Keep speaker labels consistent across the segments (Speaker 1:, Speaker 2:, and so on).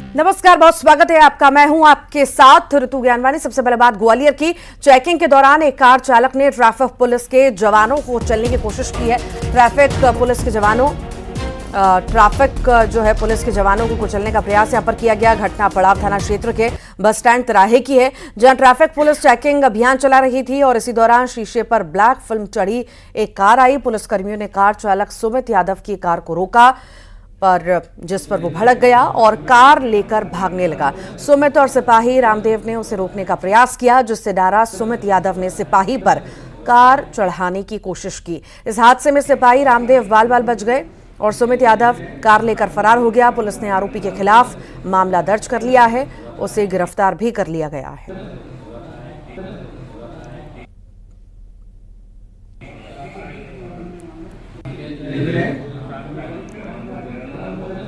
Speaker 1: नमस्कार, बहुत स्वागत है आपका। मैं हूं आपके साथ ऋतु ज्ञानवानी। सबसे पहले बात ग्वालियर की। चेकिंग के दौरान एक कार चालक ने ट्रैफिक पुलिस के जवानों को चलने की कोशिश की है। ट्रैफिक पुलिस के जवानों को कुचलने का प्रयास यहां पर किया गया। घटना पड़ाव थाना क्षेत्र के बस स्टैंड तिराहे की है, जहां ट्रैफिक पुलिस चेकिंग अभियान चला रही थी और इसी दौरान शीशे पर ब्लैक फिल्म चढ़ी एक कार आई। पुलिसकर्मियों ने कार चालक सुमित यादव की कार को रोका, जिस पर वो भड़क गया और कार लेकर भागने लगा। सुमित और सिपाही रामदेव ने उसे रोकने का प्रयास किया, जिससे डरा सुमित यादव ने सिपाही पर कार चढ़ाने की कोशिश की। इस हादसे में सिपाही रामदेव बाल बाल बच गए और सुमित यादव कार लेकर फरार हो गया। पुलिस ने आरोपी के खिलाफ मामला दर्ज कर लिया है, उसे गिरफ्तार भी कर लिया गया है।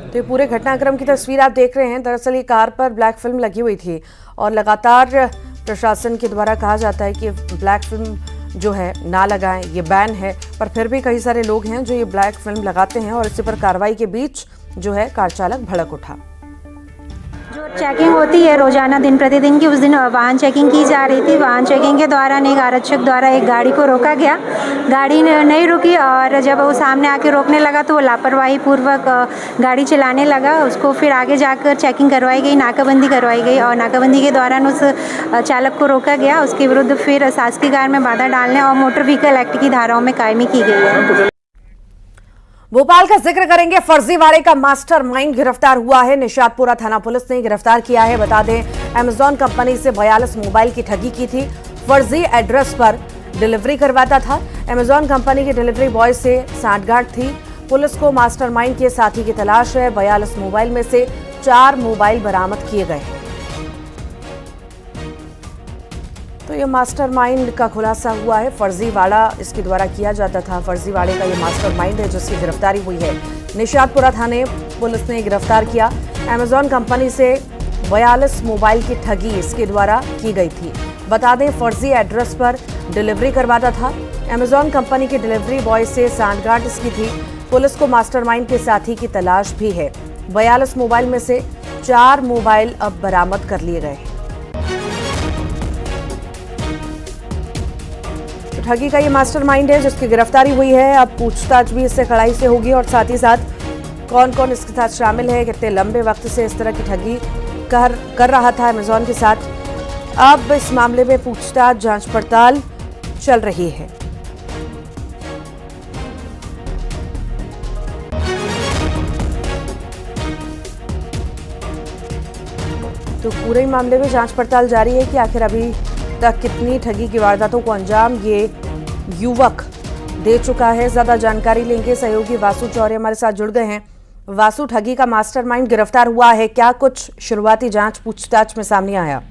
Speaker 1: तो ये पूरे घटनाक्रम की तस्वीर आप देख रहे हैं। दरअसल ये कार पर ब्लैक फिल्म लगी हुई थी और लगातार प्रशासन के द्वारा कहा जाता है कि ब्लैक फिल्म जो है ना लगाएं, ये बैन है, पर फिर भी कई सारे लोग हैं जो ये ब्लैक फिल्म लगाते हैं और इसी पर कार्रवाई के बीच जो है कार चालक भड़क उठा।
Speaker 2: जो चेकिंग होती है रोजाना दिन प्रतिदिन की, उस दिन वाहन चेकिंग की जा रही थी। वाहन चेकिंग के दौरान एक आरक्षक द्वारा एक गाड़ी को रोका गया। गाड़ी नहीं रुकी और जब वो सामने आके रोकने लगा तो वो लापरवाही पूर्वक गाड़ी चलाने लगा। उसको फिर आगे जाकर चेकिंग करवाई गई, नाकाबंदी करवाई गई और नाकाबंदी के दौरान उस चालक को रोका गया। उसके विरुद्ध फिर शासकीय कार में बाधा डालने और मोटर व्हीकल एक्ट की धाराओं में कायमी की गई है।
Speaker 1: भोपाल का जिक्र करेंगे। फर्जीवाड़े का मास्टरमाइंड गिरफ्तार हुआ है। निशातपुरा थाना पुलिस ने गिरफ्तार किया है। बता दें, अमेजॉन कंपनी से 42 मोबाइल की ठगी की थी। फर्जी एड्रेस पर डिलीवरी करवाता था। अमेजॉन कंपनी के डिलीवरी बॉय से सांठगांठ थी। पुलिस को मास्टरमाइंड के साथी की तलाश है। 42 मोबाइल में से 4 मोबाइल बरामद किए गए हैं। तो ये मास्टरमाइंड का खुलासा हुआ है। फर्जीवाड़ा इसके द्वारा किया जाता था। फर्जीवाड़े का ये मास्टरमाइंड है जिसकी गिरफ्तारी हुई है। निशातपुरा थाने पुलिस ने गिरफ्तार किया। अमेजॉन कंपनी से 42 मोबाइल की ठगी इसके द्वारा की गई थी। बता दें, फर्जी एड्रेस पर डिलीवरी करवाता था। अमेजॉन कंपनी के डिलीवरी बॉय से सांठगांठ इसकी थी। पुलिस को मास्टरमाइंड के साथी की तलाश भी है। 42 मोबाइल में से 4 मोबाइल अब बरामद कर लिए गए हैं। ठगी का ये मास्टरमाइंड है जिसकी गिरफ्तारी हुई है। अब पूछताछ भी इससे कड़ाई से होगी और साथ ही साथ कौन कौन इसके साथ शामिल है, कितने लंबे वक्त से इस तरह की ठगी कर रहा था अमेजॉन के साथ। अब इस मामले में पूछताछ जांच पड़ताल चल रही है। तो पूरे मामले में जांच पड़ताल जारी है कि आखिर अभी तक कितनी ठगी की वारदातों को अंजाम ये युवक दे चुका है। ज्यादा जानकारी लेंगे। सहयोगी वासु चौरे हमारे साथ जुड़ गए हैं। वासु, ठगी का मास्टरमाइंड गिरफ्तार हुआ है, क्या कुछ शुरुआती जांच पूछताछ में सामने आया?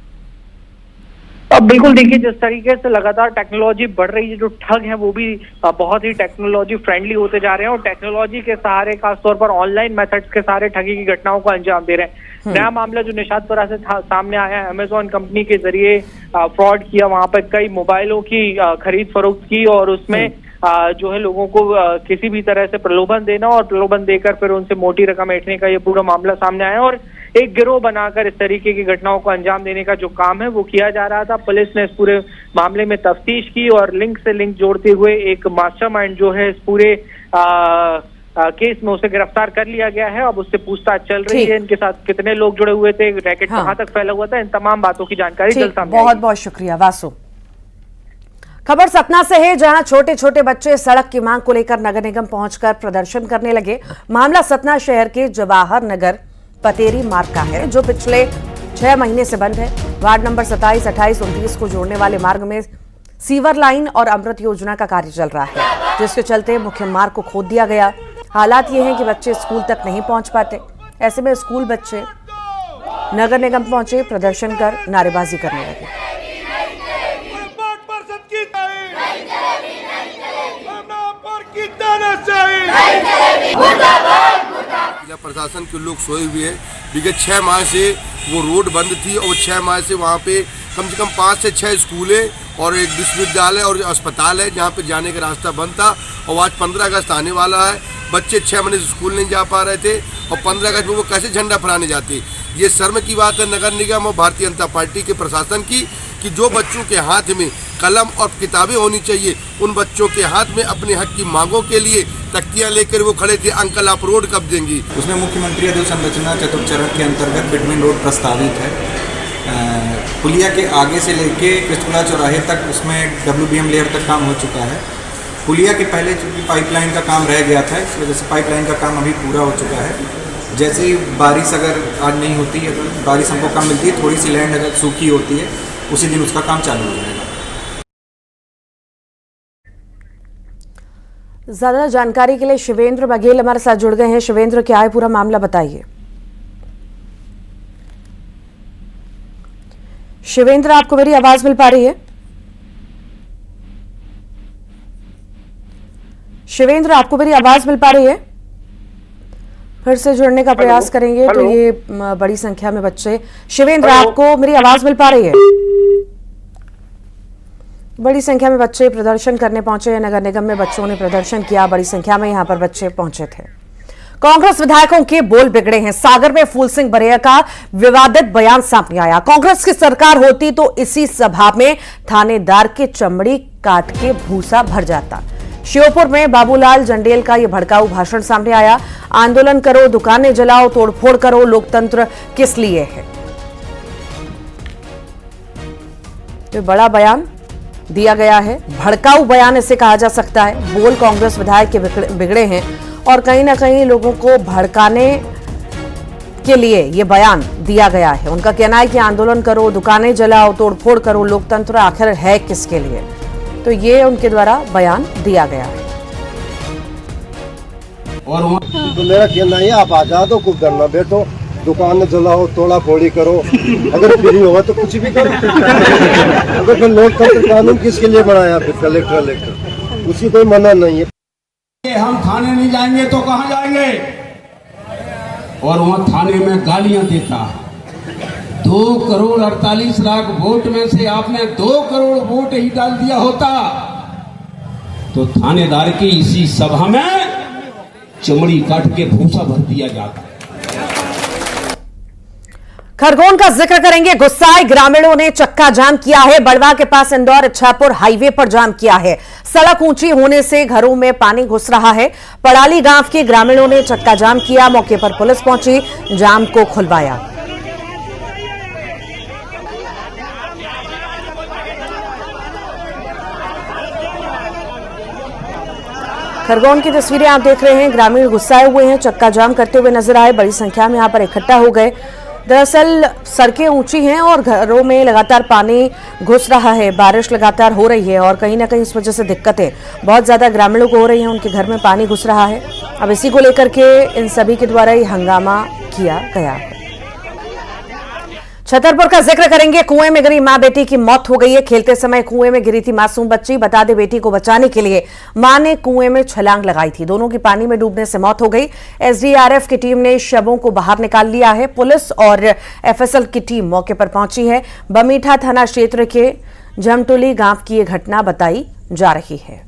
Speaker 3: अब बिल्कुल देखिए, जिस तरीके से लगातार टेक्नोलॉजी बढ़ रही है, जो ठग है वो भी बहुत ही टेक्नोलॉजी फ्रेंडली होते जा रहे हैं और टेक्नोलॉजी के सहारे, खासतौर पर ऑनलाइन मेथड्स के सहारे ठगी की घटनाओं को अंजाम दे रहे हैं। नया मामला जो निशातपुरा से सामने आया है, अमेजॉन कंपनी के जरिए फ्रॉड किया। वहां पर कई मोबाइलों की खरीद फरोख्त की और उसमें जो है लोगों को किसी भी तरह से प्रलोभन देना और प्रलोभन देकर फिर उनसे मोटी रकम ऐंठने का ये पूरा मामला सामने आया और एक गिरोह बनाकर इस तरीके की घटनाओं को अंजाम देने का जो काम है वो किया जा रहा था। पुलिस ने इस पूरे मामले में तफ्तीश की और लिंक से लिंक जोड़ते हुए एक मास्टरमाइंड जो है इस पूरे केस में उसे गिरफ्तार कर लिया गया है। अब उससे पूछताछ चल रही है। इनके साथ कितने लोग जुड़े हुए थे, रैकेट कहां तक फैला हुआ था, इन तमाम बातों की जानकारी जल्द सामने आएगी।
Speaker 1: बहुत बहुत शुक्रिया वासु। खबर सतना से है, जहां छोटे छोटे बच्चे सड़क की मांग को लेकर नगर निगम पहुंचकर प्रदर्शन करने लगे। मामला सतना शहर के जवाहर नगर पतेरी मार्ग का है, जो पिछले 6 महीने से बंद है। वार्ड नंबर 27, 28, 29 को जोड़ने वाले मार्ग में सीवर लाइन और अमृत योजना का कार्य चल रहा है, जिसके चलते मुख्य मार्ग को खोद दिया गया। हालात ये हैं कि बच्चे स्कूल तक नहीं पहुंच पाते। ऐसे में स्कूल बच्चे नगर निगम पहुंचे, प्रदर्शन कर नारेबाजी करने लगे।
Speaker 4: प्रशासन के लोग सोए हुए हैं। विगत 6 माह से वो रोड बंद थी और 6 माह से वहाँ पे कम से कम 5 से 6 स्कूलें और एक विश्वविद्यालय और अस्पताल है जहाँ पे जाने का रास्ता बंद था। और आज 15 अगस्त आने वाला है। बच्चे 6 महीने से स्कूल नहीं जा पा रहे थे और 15 अगस्त में वो कैसे झंडा फहराने जाते। ये शर्म की बात है नगर निगम और भारतीय जनता पार्टी के प्रशासन की कि जो बच्चों के हाथ में कलम और किताबें होनी चाहिए, उन बच्चों के हाथ में अपने हक की मांगों के लिए तख्तियां लेकर वो खड़े थे। अंकल आप रोड कब देंगी?
Speaker 5: उसमें मुख्यमंत्री अधोसंरचना चतुर्थ चरण के अंतर्गत बिटवीन रोड प्रस्तावित है। पुलिया के आगे से लेके कृष्णपुरा चौराहे तक उसमें WBM लेयर तक काम हो चुका है। पुलिया के पहले चूँकि पाइपलाइन का काम रह गया था, इस वजह से पाइपलाइन का काम अभी पूरा हो चुका है। जैसे ही बारिश अगर आज नहीं होती है, बारिश हमको कम मिलती है, थोड़ी सी लैंड अगर सूखी होती है, उसी दिन उसका काम चालू हो जाएगा।
Speaker 1: ज्यादा जानकारी के लिए शिवेंद्र बघेल हमारे साथ जुड़ गए हैं। शिवेंद्र, क्या है पूरा मामला, बताइए। शिवेंद्र, आपको मेरी आवाज मिल पा रही है? शिवेंद्र, आपको मेरी आवाज मिल पा रही है? फिर से जुड़ने का प्रयास करेंगे तो ये बड़ी संख्या में बच्चे। शिवेंद्र, आपको मेरी आवाज मिल पा रही है? बड़ी संख्या में बच्चे प्रदर्शन करने पहुंचे हैं। नगर निगम में बच्चों ने प्रदर्शन किया, बड़ी संख्या में यहां पर बच्चे पहुंचे थे। कांग्रेस विधायकों के बोल बिगड़े हैं। सागर में फूल सिंह बरैया का विवादित बयान सामने आया। कांग्रेस की सरकार होती तो इसी सभा में थानेदार की चमड़ी काट के भूसा भर जाता। श्योपुर में बाबूलाल जंडेल का यह भड़काऊ भाषण सामने आया। आंदोलन करो, दुकानें जलाओ, तोड़फोड़ करो, लोकतंत्र किस लिए है? तो बड़ा बयान दिया गया है, भड़काऊ बयान इसे कहा जा सकता है। बोल कांग्रेस विधायक के बिगड़े हैं और कहीं ना कहीं लोगों को भड़काने के लिए यह बयान दिया गया है। उनका कहना है कि आंदोलन करो, दुकानें जलाओ, तोड़फोड़ करो, लोकतंत्र आखिर है किसके लिए? तो ये उनके द्वारा बयान दिया गया है।
Speaker 6: और तो मेरा कहना है आप आजाद हो, कुछ डरना बैठो, दुकान जलाओ, तोड़ा फोड़ी करो, अगर फ्री होगा तो कुछ भी करो। अगर फिर लोकतंत्र कानून किसके लिए बनाया? फिर कलेक्टर उसी कोई मना नहीं है।
Speaker 7: हम थाने नहीं जाएंगे तो कहाँ जाएंगे? और वहाँ थाने में गालियां देता। 2,48,00,000 वोट में से आपने 2 करोड़ वोट ही डाल दिया होता तो थानेदार की इसी सभा में चमड़ी काट के भूसा भर दिया जाता।
Speaker 1: खरगोन का जिक्र करेंगे। गुस्साए ग्रामीणों ने चक्का जाम किया है। बड़वा के पास इंदौर इच्छापुर हाईवे पर जाम किया है। सड़क ऊंची होने से घरों में पानी घुस रहा है। पड़ाली गांव के ग्रामीणों ने चक्का जाम किया। मौके पर पुलिस पहुंची, जाम को खुलवाया। खरगोन की तस्वीरें आप देख रहे हैं। ग्रामीण गुस्साए हुए हैं, चक्का जाम करते हुए नजर आए। बड़ी संख्या में यहां पर इकट्ठा हो गए। दरअसल सड़कें ऊंची हैं और घरों में लगातार पानी घुस रहा है। बारिश लगातार हो रही है और कहीं ना कहीं इस वजह से दिक्कतें बहुत ज्यादा ग्रामीणों को हो रही हैं। उनके घर में पानी घुस रहा है। अब इसी को लेकर के इन सभी के द्वारा ये हंगामा किया गया है। छतरपुर का जिक्र करेंगे। कुएं में गिरी मां बेटी की मौत हो गई है। खेलते समय कुएं में गिरी थी मासूम बच्ची। बता दे, बेटी को बचाने के लिए मां ने कुएं में छलांग लगाई थी। दोनों की पानी में डूबने से मौत हो गई। SDRF की टीम ने शवों को बाहर निकाल लिया है। पुलिस और FSL की टीम मौके पर पहुंची है। बमीठा थाना क्षेत्र के झमटोली गांव की यह घटना बताई जा रही है।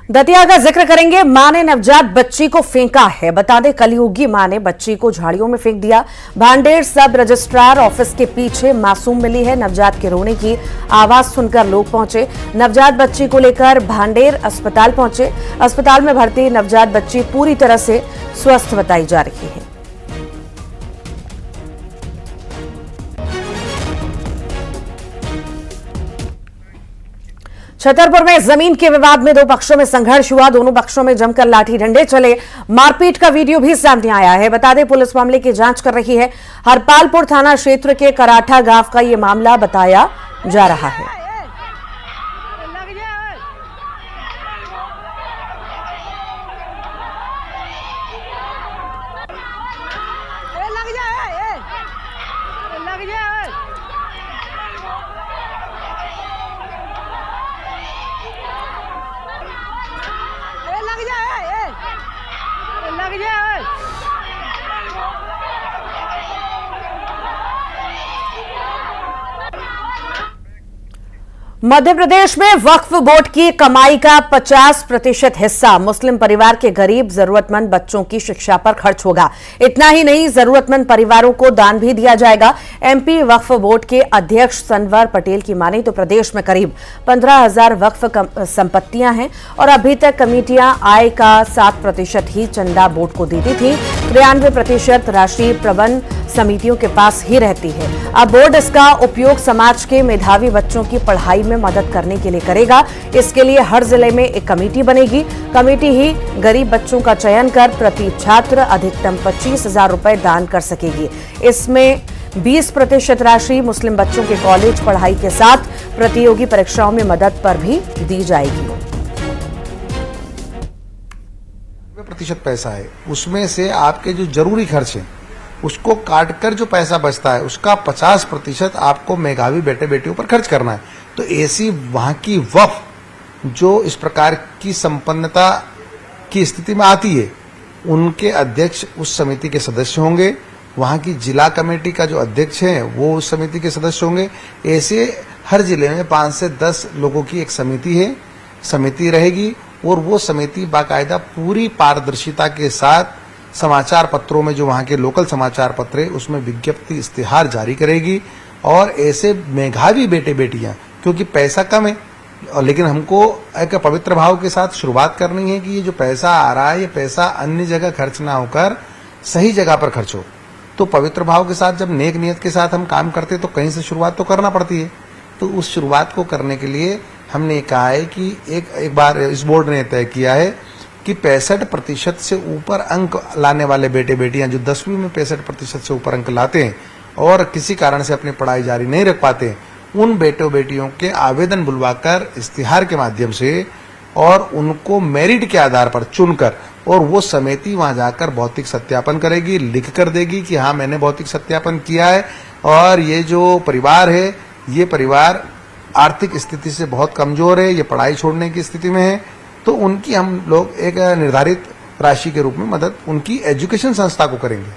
Speaker 1: दतिया का जिक्र करेंगे। मां ने नवजात बच्ची को फेंका है। बता दें, कलयुगी मां ने बच्ची को झाड़ियों में फेंक दिया। भांडेर सब रजिस्ट्रार ऑफिस के पीछे मासूम मिली है। नवजात के रोने की आवाज सुनकर लोग पहुंचे। नवजात बच्ची को लेकर भांडेर अस्पताल पहुंचे। अस्पताल में भर्ती नवजात बच्ची पूरी तरह से स्वस्थ बताई जा रही है। छतरपुर में जमीन के विवाद में दो पक्षों में संघर्ष हुआ। दोनों पक्षों में जमकर लाठी डंडे चले। मारपीट का वीडियो भी सामने आया है। बता दें, पुलिस मामले की जांच कर रही है। हरपालपुर थाना क्षेत्र के कराठा गांव का यह मामला बताया जा रहा है। मध्य प्रदेश में वक्फ बोर्ड की कमाई का 50% हिस्सा मुस्लिम परिवार के गरीब जरूरतमंद बच्चों की शिक्षा पर खर्च होगा। इतना ही नहीं, जरूरतमंद परिवारों को दान भी दिया जाएगा। एमपी वक्फ बोर्ड के अध्यक्ष सनवर पटेल की माने तो प्रदेश में करीब 15,000 वक्फ संपत्तियां हैं और अभी तक कमेटियां आय का 7% ही चंदा बोर्ड को देती थी। 93% राशि प्रबंध समितियों के पास ही रहती है। अब बोर्ड इसका उपयोग समाज के मेधावी बच्चों की पढ़ाई में मदद करने के लिए करेगा। इसके लिए हर जिले में एक कमेटी बनेगी। कमेटी ही गरीब बच्चों का चयन कर प्रति छात्र अधिकतम 25,000 रुपए दान कर सकेगी। इसमें 20% राशि मुस्लिम बच्चों के कॉलेज पढ़ाई के साथ प्रतियोगी परीक्षाओं में मदद पर भी दी जाएगी।
Speaker 8: प्रतिशत पैसा है, उसमें से आपके जो जरूरी खर्च है उसको काटकर जो पैसा बचता है उसका 50% आपको मेधावी बेटे बेटियों पर खर्च करना है। तो ऐसी वहां की वक्फ जो इस प्रकार की संपन्नता की स्थिति में आती है, उनके अध्यक्ष उस समिति के सदस्य होंगे। वहां की जिला कमेटी का जो अध्यक्ष है वो उस समिति के सदस्य होंगे। ऐसे हर जिले में 5 से 10 लोगों की एक समिति रहेगी और वो समिति बाकायदा पूरी पारदर्शिता के साथ समाचार पत्रों में, जो वहां के लोकल समाचार पत्र है, उसमें विज्ञप्ति इश्तिहार जारी करेगी। और ऐसे मेधावी बेटे बेटियां, क्योंकि पैसा कम है लेकिन हमको एक पवित्र भाव के साथ शुरुआत करनी है कि ये जो पैसा आ रहा है ये पैसा अन्य जगह खर्च ना होकर सही जगह पर खर्च हो। तो पवित्र भाव के साथ जब नेक नियत के साथ हम काम करते तो कहीं से शुरुआत तो करना पड़ती है। तो उस शुरुआत को करने के लिए हमने कहा है कि एक बार इस बोर्ड ने तय किया है कि 65% से ऊपर अंक लाने वाले बेटे बेटियां, जो 10वीं में 65% से ऊपर अंक लाते हैं और किसी कारण से अपनी पढ़ाई जारी नहीं रख पाते, उन बेटों बेटियों के आवेदन बुलवाकर इश्तिहार के माध्यम से और उनको मेरिट के आधार पर चुनकर, और वो समिति वहां जाकर भौतिक सत्यापन करेगी, लिख कर देगी कि हाँ मैंने भौतिक सत्यापन किया है और ये जो परिवार है ये परिवार आर्थिक स्थिति से बहुत कमजोर है, ये पढ़ाई छोड़ने की स्थिति में है। तो उनकी हम लोग एक निर्धारित राशि के रूप में मदद उनकी एजुकेशन संस्था को करेंगे।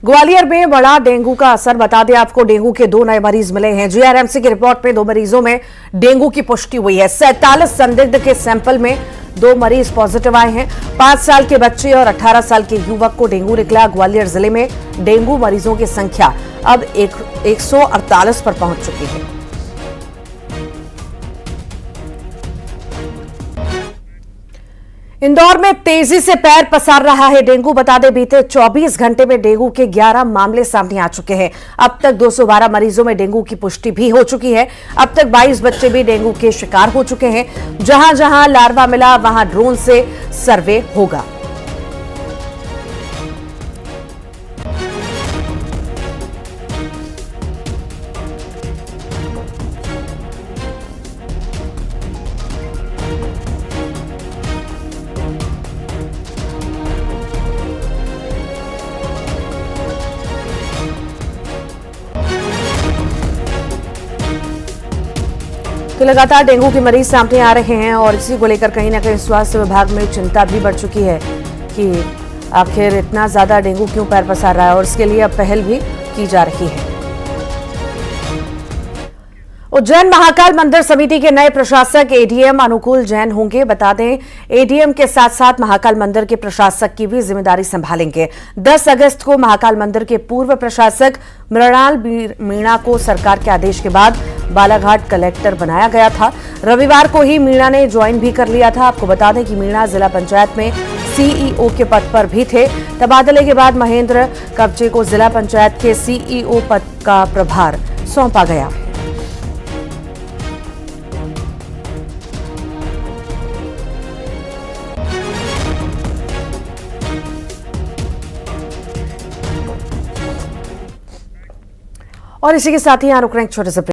Speaker 1: ग्वालियर में बड़ा डेंगू का असर। बता दें आपको, डेंगू के 2 नए मरीज मिले हैं। जीआरएमसी की रिपोर्ट में 2 मरीजों में डेंगू की पुष्टि हुई है। 47 संदिग्ध के सैंपल में 2 मरीज पॉजिटिव आए हैं। 5 साल के बच्चे और 18 साल के युवक को डेंगू निकला। ग्वालियर जिले में डेंगू मरीजों की संख्या अब 148 पर पहुंच चुकी है। इंदौर में तेजी से पैर पसार रहा है डेंगू। बता दें, बीते 24 घंटे में डेंगू के 11 मामले सामने आ चुके हैं। अब तक 212 मरीजों में डेंगू की पुष्टि भी हो चुकी है। अब तक 22 बच्चे भी डेंगू के शिकार हो चुके हैं। जहां जहां लार्वा मिला वहां ड्रोन से सर्वे होगा। तो लगातार डेंगू के मरीज सामने आ रहे हैं और इसी को लेकर कहीं ना कहीं स्वास्थ्य विभाग में चिंता भी बढ़ चुकी है कि आखिर इतना ज्यादा डेंगू क्यों पैर पसार रहा है, और इसके लिए अब पहल भी की जा रही है। उज्जैन महाकाल मंदिर समिति के नए प्रशासक एडीएम अनुकूल जैन होंगे। बता दें, एडीएम के साथ साथ महाकाल मंदिर के प्रशासक की भी जिम्मेदारी संभालेंगे। 10 अगस्त को महाकाल मंदिर के पूर्व प्रशासक मृणाल मीणा को सरकार के आदेश के बाद बालाघाट कलेक्टर बनाया गया था। रविवार को ही मीणा ने ज्वाइन भी कर लिया था। आपको बता दें कि मीणा जिला पंचायत में सीईओ के पद पर भी थे। तबादले के बाद महेंद्र कब्जे को जिला पंचायत के सीईओ पद का प्रभार सौंपा गया। और इसी के साथ ही यहां रुक रहे हैं एक छोटे से